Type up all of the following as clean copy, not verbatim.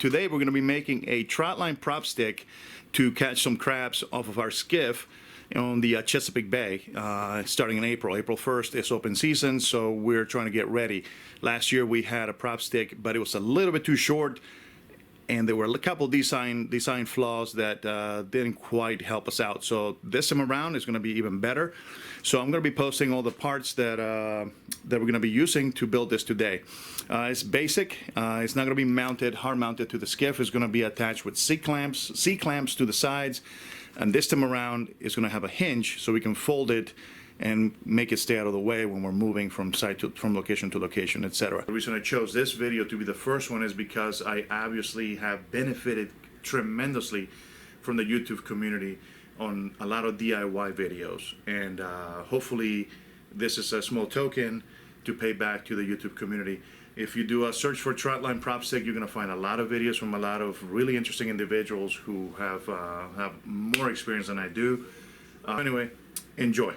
Today we're going to be making a Trotline Propstick to catch some crabs off of our skiff on the Chesapeake Bay, starting in April. April 1st is open season, so we're trying to get ready. Last year we had a prop stick, but it was a little bit too short, and there were a couple design flaws that didn't quite help us out. So this time around is going to be even better. So I'm going to be posting all the parts that we're going to be using to build this today. It's basic. It's not going to be mounted, hard mounted to the skiff. It's going to be attached with C-clamps to the sides. And this time around, it's going to have a hinge so we can fold it and make it stay out of the way when we're moving from location to location, etc. The reason I chose this video to be the first one is because I obviously have benefited tremendously from the YouTube community on a lot of DIY videos, and hopefully this is a small token to pay back to the YouTube community. If you do a search for Trotline Propstick, you're going to find a lot of videos from a lot of really interesting individuals who have more experience than I do. Anyway, enjoy.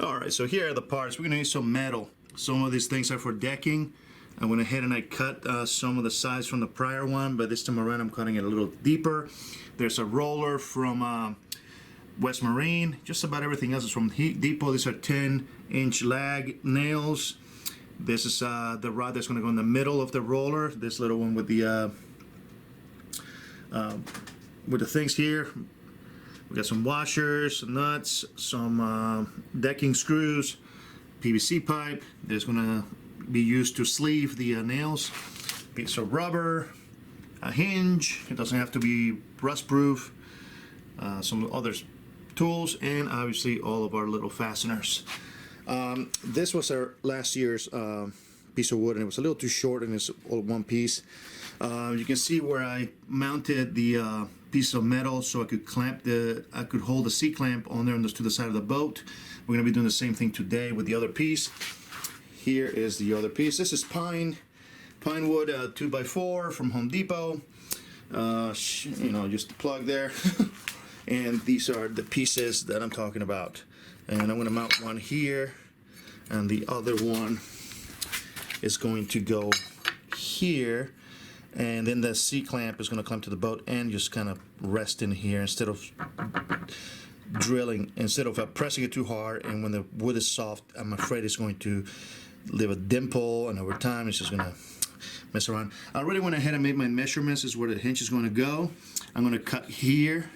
Alright, so here are the parts. We're going to need some metal. Some of these things are for decking. I went ahead and I cut some of the sides from the prior one, but this time around I'm cutting it a little deeper. There's a roller from West Marine. Just about everything else is from Depot. These are 10-inch lag nails. This is the rod that's going to go in the middle of the roller. This little one with the things here. We got some washers, some nuts, some decking screws, PVC pipe. There's going to be used to sleeve the nails. Piece of rubber, a hinge. It doesn't have to be rust proof. Some other tools, and obviously all of our little fasteners. This was our last year's piece of wood, and it was a little too short, and it's all one piece. You can see where I mounted the piece of metal so I could hold the C-clamp on there and just to the side of the boat. We're going to be doing the same thing today with the other piece. Here is the other piece. This is pine wood 2x4 from Home Depot. You know, just the plug there. And these are the pieces that I'm talking about. And I'm going to mount one here, and the other one is going to go here, and then the C-clamp is going to clamp to the boat and just kind of rest in here instead of pressing it too hard. And when the wood is soft, I'm afraid it's going to leave a dimple, and over time it's just going to mess around. I already went ahead and made my measurements. This is where the hinge is going to go. I'm going to cut here.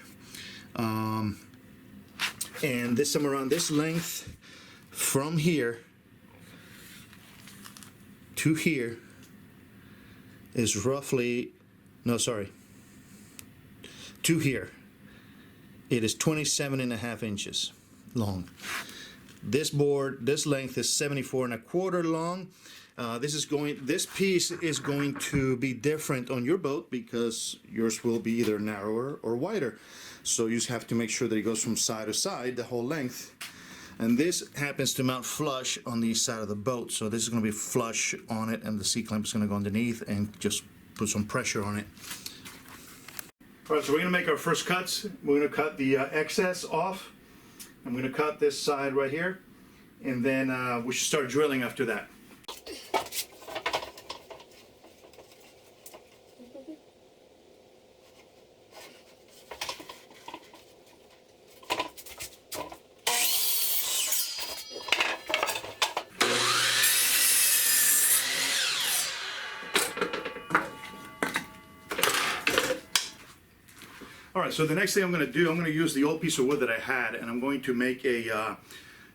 And this time around, this length from here to here is roughly, to here. It is 27.5 inches long. This length is 74.25 long. This piece is going to be different on your boat because yours will be either narrower or wider. So you just have to make sure that it goes from side to side, the whole length. And this happens to mount flush on the side of the boat. So this is going to be flush on it, and the C-clamp is going to go underneath and just put some pressure on it. All right, so we're going to make our first cuts. We're going to cut the excess off. I'm going to cut this side right here, and then we should start drilling after that. Alright, so the next thing I'm going to do, I'm going to use the old piece of wood that I had, and I'm going to make a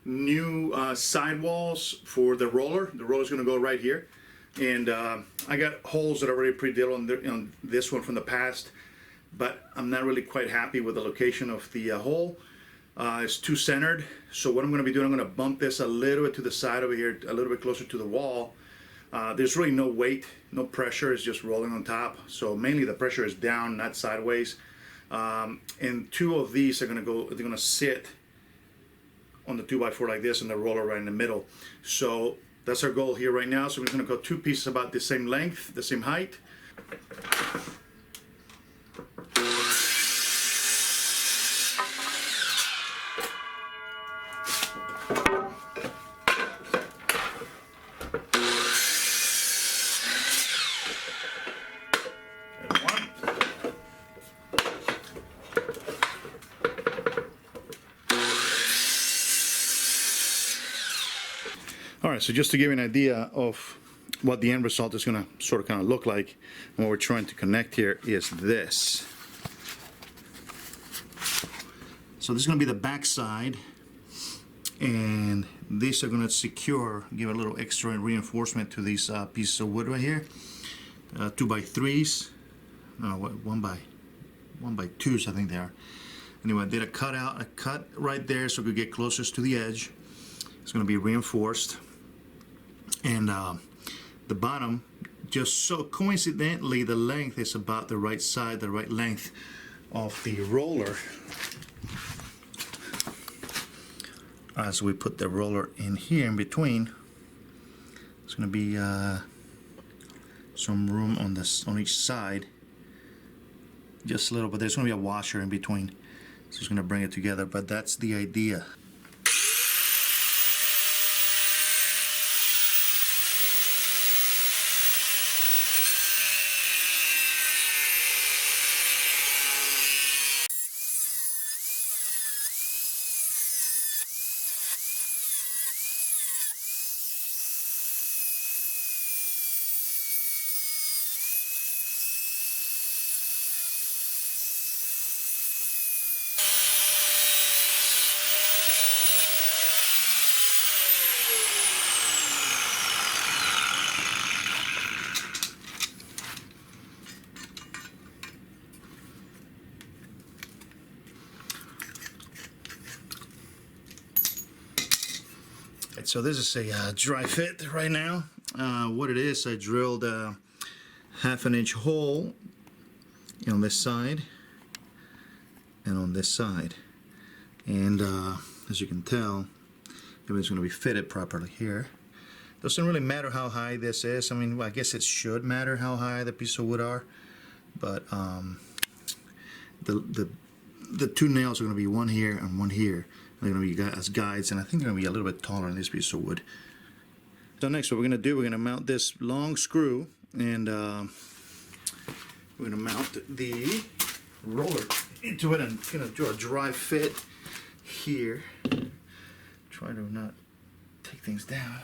new sidewalls for the roller. The roller is going to go right here, and I got holes that are already pre-drilled on this one from the past, but I'm not really quite happy with the location of the hole. It's too centered, so what I'm going to be doing, I'm going to bump this a little bit to the side over here, a little bit closer to the wall. There's really no weight, no pressure, it's just rolling on top, so mainly the pressure is down, not sideways. And two of these are they're going to sit on the 2x4 like this, and the roller right in the middle. So that's our goal here right now. So we're going to go two pieces about the same length, the same height. One. All right, so just to give you an idea of what the end result is going to sort of kind of look like, and what we're trying to connect here is this. So this is going to be the back side, and these are going to secure, give a little extra reinforcement to these pieces of wood right here. 2x3s, no, 1x2s, I think they are. Anyway, I did a cut right there so we could get closest to the edge. It's going to be reinforced. And the bottom, just so coincidentally, the length is about the right side, the right length of the roller. As we put the roller in here in between, it's going to be some room on each side, just a little, but there's going to be a washer in between, so it's going to bring it together. But that's the idea. So this is a dry fit right now. What it is, I drilled a 1/2 inch hole on this side and on this side, and as you can tell, everything's going to be fitted properly here. Doesn't really matter how high this is. I mean, I guess it should matter how high the piece of wood are, but the two nails are going to be one here and one here. They're going to be as guides, and I think they're going to be a little bit taller than this piece of wood. So next, what we're going to do, we're going to mount this long screw, and we're going to mount the roller into it, and going to do a dry fit here. Try to not take things down.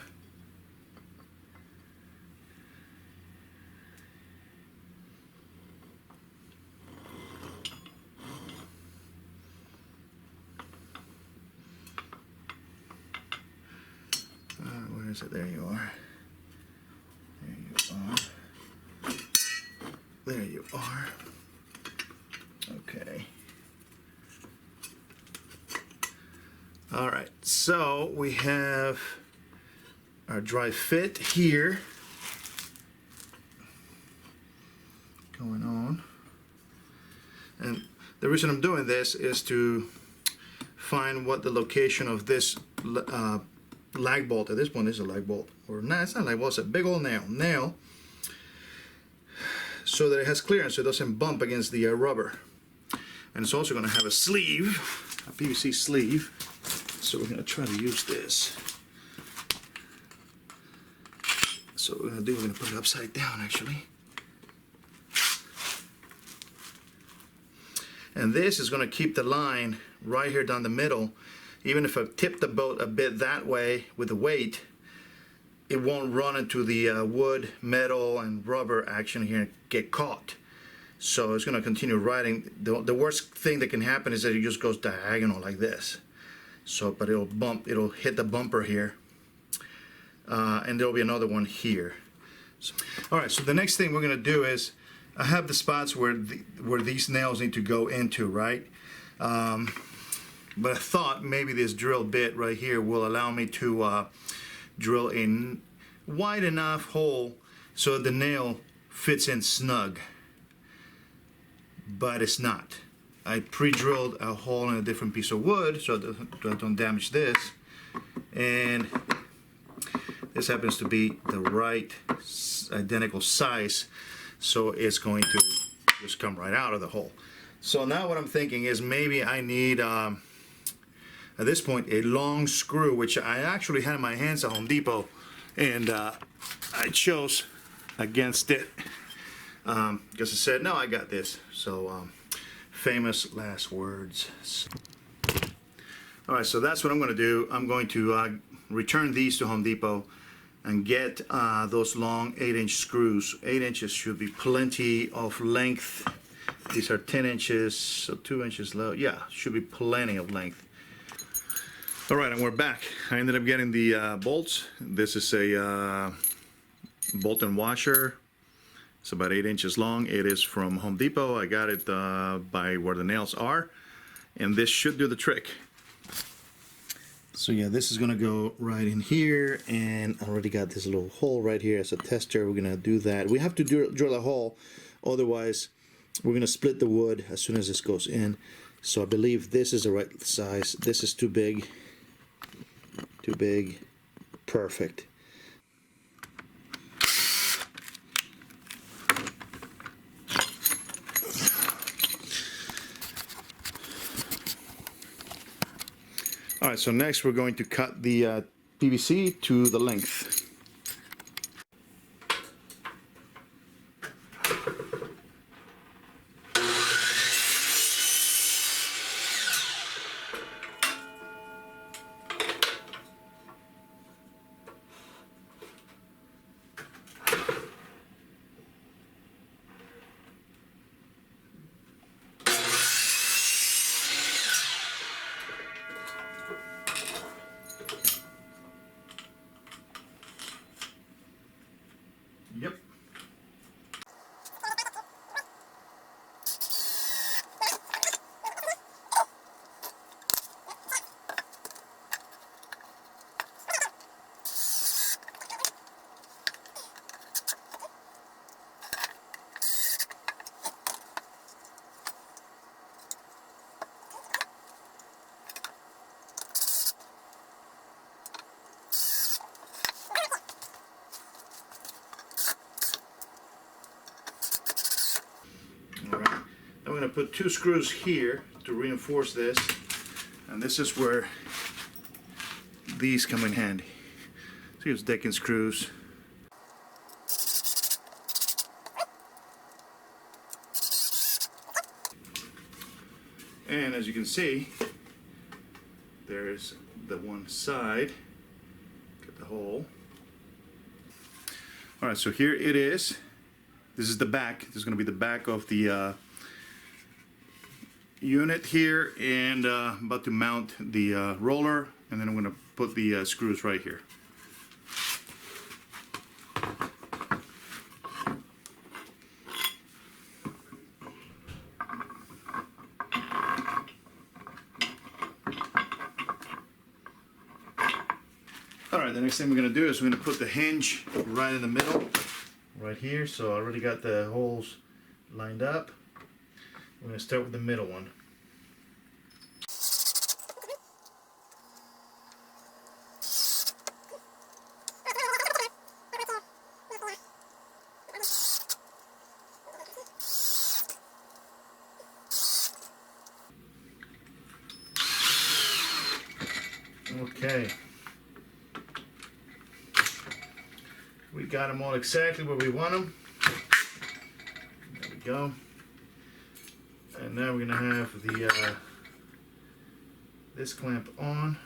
Where is it? There you are. There you are. There you are. Okay. All right. So we have our dry fit here going on. And the reason I'm doing this is to find what the location of this lag bolt. At this point, it's a lag bolt, or no, it's not a lag bolt. It's a big old nail, so that it has clearance, so it doesn't bump against the rubber. And it's also going to have a sleeve, a PVC sleeve. So we're going to try to use this. So what we're going to do, we're going to put it upside down, actually. And this is going to keep the line right here down the middle. Even if I tip the boat a bit that way with the weight, it won't run into the wood, metal, and rubber action here and get caught. So it's going to continue riding. The worst thing that can happen is that it just goes diagonal like this. So, but it'll hit the bumper here, and there'll be another one here. So, all right. So the next thing we're going to do is, I have the spots where these nails need to go into, right? But I thought maybe this drill bit right here will allow me to drill a wide enough hole so the nail fits in snug. But it's not. I pre-drilled a hole in a different piece of wood so that I don't damage this. And this happens to be the right identical size, so it's going to just come right out of the hole. So now what I'm thinking is maybe I need, at this point, a long screw, which I actually had in my hands at Home Depot, and I chose against it. Because I said, no, I got this. So famous last words. All right, so that's what I'm going to do. I'm going to return these to Home Depot and get those long 8-inch screws. 8 inches should be plenty of length. These are 10 inches, so 2 inches low. Yeah, should be plenty of length. All right, and we're back. I ended up getting the bolts. This is a bolt and washer. It's about 8 inches long. It is from Home Depot. I got it by where the nails are, and this should do the trick. So yeah, this is gonna go right in here, and I already got this little hole right here as a tester. We're gonna do that. We have to drill a hole, otherwise we're gonna split the wood as soon as this goes in. So I believe this is the right size. This is too big. Too big. Perfect. All right, so next we're going to cut the PVC to the length. Yep. I'm going to put 2 screws here to reinforce this, and this is where these come in handy. So here's decking screws. And as you can see, there's the one side. Got the hole. All right, so here it is. This is the back. This is going to be the back of the unit here, and I'm about to mount the roller, and then I'm going to put the screws right here. Alright, the next thing we're going to do is we're going to put the hinge right in the middle, right here. So I already got the holes lined up. We're going to start with the middle one. Okay. We got them all exactly where we want them. There we go. And now we're going to have the this clamp on,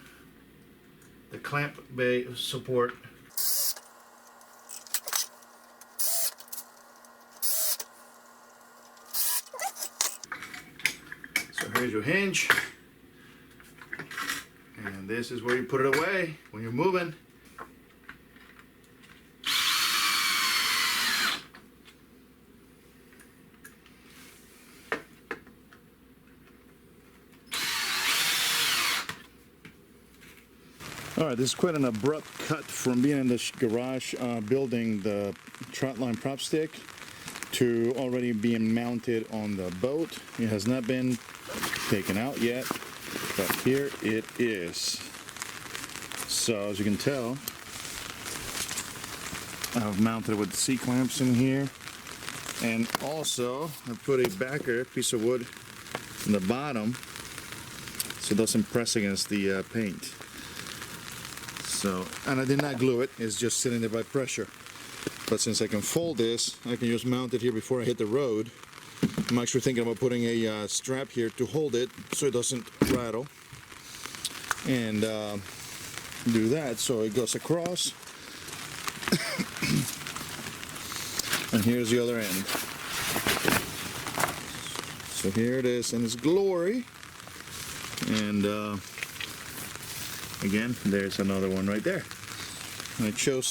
the clamp bay support. So here's your hinge, and this is where you put it away when you're moving. All right, this is quite an abrupt cut from being in the garage building the Trotline Propstick to already being mounted on the boat. It has not been taken out yet, but here it is. So as you can tell, I've mounted it with the C-clamps in here, and also I put a backer piece of wood in the bottom so it doesn't press against the paint. So, and I did not glue it, it's just sitting there by pressure. But since I can fold this, I can just mount it here before I hit the road. I'm actually thinking about putting a strap here to hold it so it doesn't rattle. And do that so it goes across. And here's the other end. So here it is in its glory. And again, there's another one right there. And it shows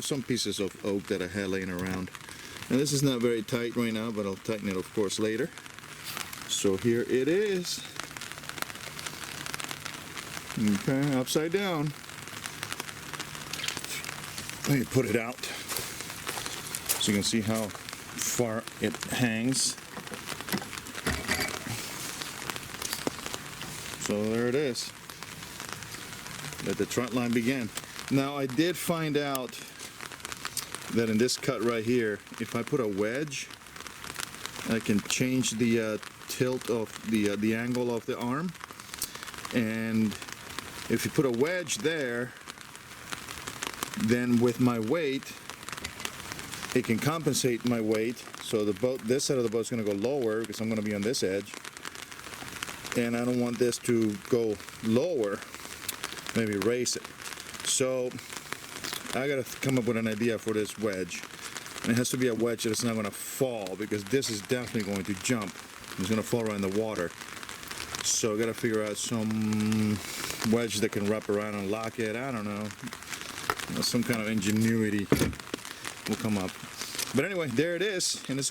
some pieces of oak that I had laying around. And this is not very tight right now, but I'll tighten it, of course, later. So here it is. Okay, upside down. Let me put it out so you can see how far it hangs. So there it is. Let the Trotline begin. Now I did find out that in this cut right here, if I put a wedge, I can change the tilt of the angle of the arm. And if you put a wedge there, then with my weight, it can compensate my weight. So the boat, this side of the boat is going to go lower because I'm going to be on this edge. And I don't want this to go lower, maybe raise it. So I got to come up with an idea for this wedge. And it has to be a wedge that's not going to fall, because this is definitely going to jump. It's going to fall right in the water. So I got to figure out some wedge that can wrap around and lock it. I don't know. Some kind of ingenuity will come up. But anyway, there it is. And it's